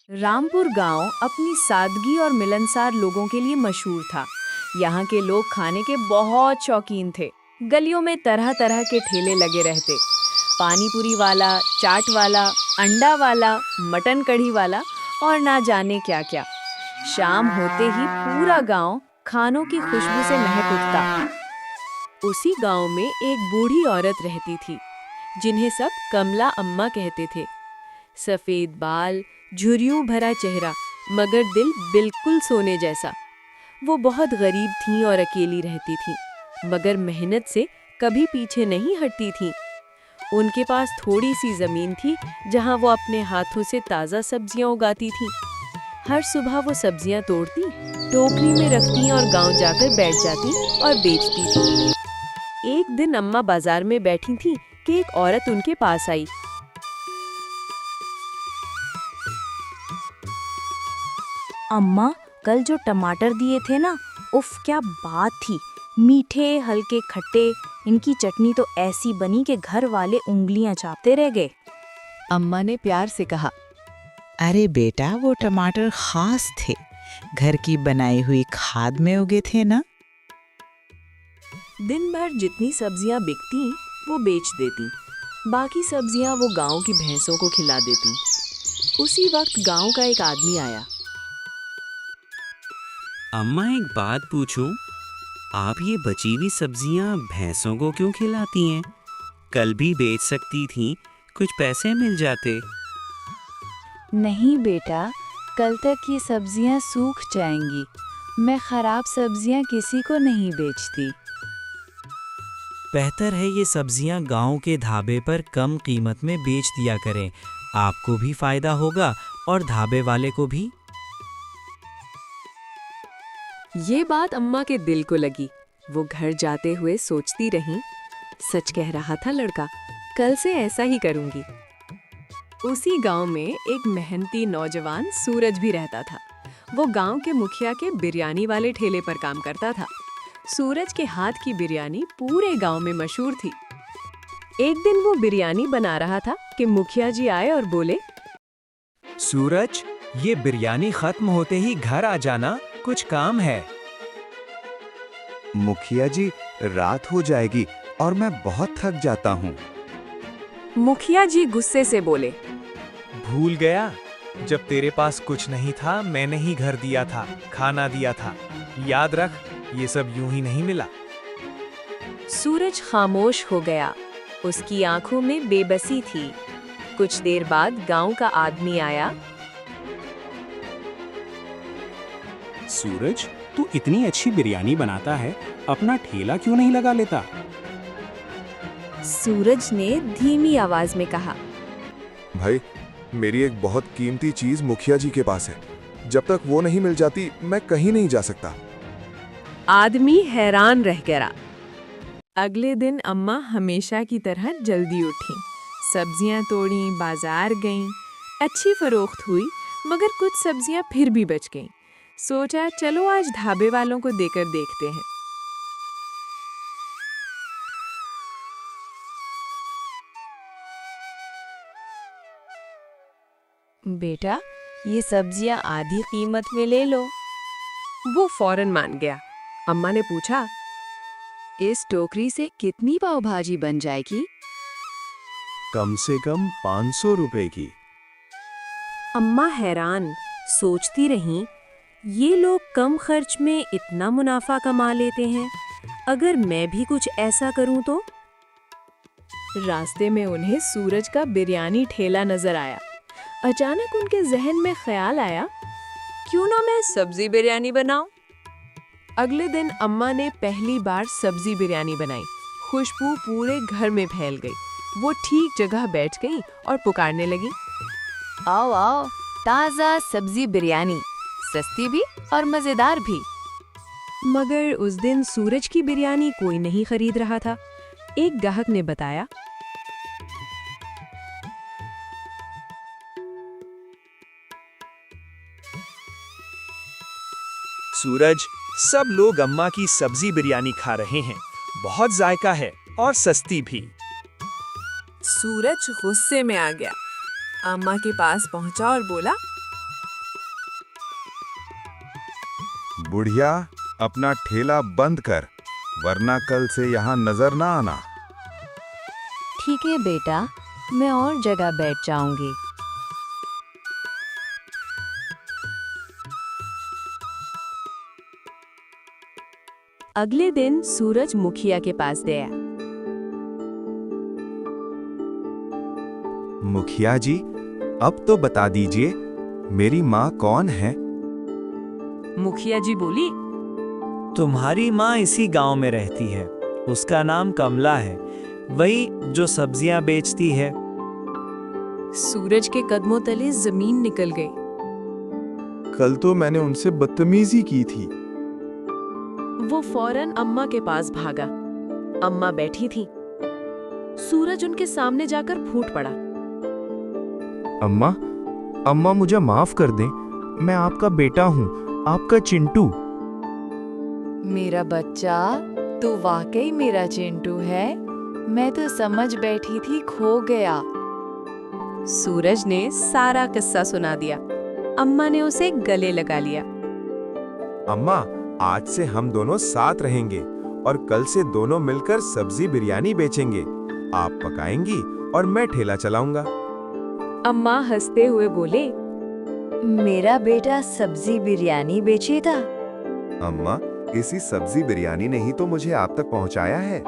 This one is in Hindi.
रामपुर गांव अपनी सादगी और मिलनसार लोगों के लिए मशहूर था। यहाँ के लोग खाने के बहुत शौकीन थे। गलियों में तरह तरह के ठेले लगे रहते। पानी पूरी वाला, चाट वाला, अंडा वाला, मटन कढ़ी वाला और ना जाने क्या क्या। शाम होते ही पूरा गांव खानों की खुशबू से महक उठता। उसी गांव में एक बूढ़ी औरत रहती थी, जिन्हें सब कमला अम्मा कहते थे। सफेद बाल, झुर्रियों भरा चेहरा, मगर दिल बिल्कुल सोने जैसा। वो बहुत गरीब थीं और अकेली रहती थीं, मगर मेहनत से कभी पीछे नहीं हटती थीं। उनके पास थोड़ी सी जमीन थी, जहां वो अपने हाथों से ताज़ा सब्जियां उगाती थीं। हर सुबह वो सब्जियां तोड़ती, टोकरी में रखती और गांव जाकर बैठ जाती और बेचती थी। एक दिन अम्मा बाजार में बैठी थीं कि एक औरत उनके पास आई। अम्मा, कल जो टमाटर दिए थे ना, उफ क्या बात थी। मीठे हल्के खट्टे, इनकी चटनी तो ऐसी बनी कि घर वाले उंगलियां चाटते रह गए। अम्मा ने प्यार से कहा, अरे बेटा, वो टमाटर खास थे, घर की बनाई हुई खाद में उगे थे ना। दिन भर जितनी सब्जियां बिकती वो बेच देती, बाकी सब्जियां वो गांव की भैंसों को खिला देती। उसी वक्त गांव का एक आदमी आया। अम्मा, एक बात पूछूं? आप ये बची हुई सब्जियां भैंसों को क्यों खिलाती हैं? कल भी बेच सकती थीं, कुछ पैसे मिल जाते। नहीं बेटा, कल तक ये सब्जियां सूख जाएंगी। मैं खराब सब्जियां किसी को नहीं बेचती। बेहतर है ये सब्जियां गांव के ढाबे पर कम कीमत में बेच दिया करें। आपको भी फायदा होगा और ढाबे वाले को भी। ये बात अम्मा के दिल को लगी। वो घर जाते हुए सोचती रहीं, सच कह रहा था लड़का, कल से ऐसा ही करूंगी। उसी गांव में एक मेहनती नौजवान सूरज भी रहता था। वो गांव के मुखिया के बिरयानी वाले ठेले पर काम करता था। सूरज के हाथ की बिरयानी पूरे गांव में मशहूर थी। एक दिन वो बिरयानी बना रहा था कि मुखिया जी आए और बोले, सूरज, ये बिरयानी खत्म होते ही घर आ जाना, कुछ काम है। मुखिया जी, रात हो जाएगी और मैं बहुत थक जाता हूँ। मुखिया जी गुस्से से बोले, भूल गया? जब तेरे पास कुछ नहीं था, मैंने ही घर दिया था, खाना दिया था। याद रख, ये सब यूं ही नहीं मिला। सूरज खामोश हो गया। उसकी आंखों में बेबसी थी। कुछ देर बाद गांव का आदमी आया। सूरज, तू इतनी अच्छी बिरयानी बनाता है, अपना ठेला क्यों नहीं लगा लेता? सूरज ने धीमी आवाज में कहा, भाई, मेरी एक बहुत कीमती चीज मुखिया जी के पास है। जब तक वो नहीं मिल जाती, मैं कहीं नहीं जा सकता। आदमी हैरान रह गया। अगले दिन अम्मा हमेशा की तरह जल्दी उठी, सब्जियां तोड़ी, बाजार गईं। अच्छी फरोख्त हुई, मगर कुछ सब्जियां फिर भी बच गईं। सोचा, चलो आज ढाबे वालों को देकर देखते हैं। बेटा, ये सब्जियां आधी कीमत में ले लो। वो फौरन मान गया। अम्मा ने पूछा, इस टोकरी से कितनी पाव भाजी बन जाएगी? कम से कम 500 रुपए की। अम्मा हैरान सोचती रहीं, ये लोग कम खर्च में इतना मुनाफा कमा लेते हैं। अगर मैं भी कुछ ऐसा करूं तो? रास्ते में उन्हें सूरज का बिरयानी ठेला नजर आया। अचानक उनके जहन में ख्याल आया, क्यों ना मैं सब्जी बिरयानी बनाऊं? अगले दिन अम्मा ने पहली बार सब्जी बिरयानी बनाई। खुशबू पूरे घर में फैल गई। वो ठीक जगह बैठ गई और पुकारने लगी, आओ आओ, ताज़ा सब्जी बिरयानी, सस्ती भी और मज़ेदार भी। मगर उस दिन सूरज की बिरयानी कोई नहीं खरीद रहा था। एक ग्राहक ने बताया, सूरज, सब लोग अम्मा की सब्जी बिरयानी खा रहे हैं। बहुत जायका है और सस्ती भी। सूरज गुस्से में आ गया। अम्मा के पास पहुंचा और बोला, बुढ़िया, अपना ठेला बंद कर, वरना कल से यहाँ नजर ना आना। ठीक है बेटा, मैं और जगह बैठ जाऊंगी। अगले दिन सूरज मुखिया के पास गया। मुखिया जी, अब तो बता दीजिए, मेरी माँ कौन है? मुखिया जी बोली, तुम्हारी माँ इसी गांव में रहती है। उसका नाम कमला है, वही जो सब्जियां बेचती है। सूरज के कदमों तले जमीन निकल गई। कल तो मैंने उनसे बदतमीजी की थी। वो फौरन अम्मा के पास भागा। अम्मा बैठी थी। सूरज उनके सामने जाकर फूट पड़ा। अम्मा, अम्मा मुझे माफ कर दें, मैं आपका बेटा हूँ, आपका चिंटू। मेरा बच्चा, तू वाकई मेरा चिंटू है। मैं तो समझ बैठी थी खो गया। सूरज ने सारा किस्सा सुना दिया। अम्मा ने उसे गले लगा लिया। अम्मा, आज से हम दोनों साथ रहेंगे और कल से दोनों मिलकर सब्जी बिरयानी बेचेंगे। आप पकाएंगी और मैं ठेला चलाऊंगा। अम्मा हंसते हुए बोले, मेरा बेटा सब्जी बिरयानी बेचेगा। अम्मा, इसी सब्जी बिरयानी ने ही तो मुझे आप तक पहुंचाया है।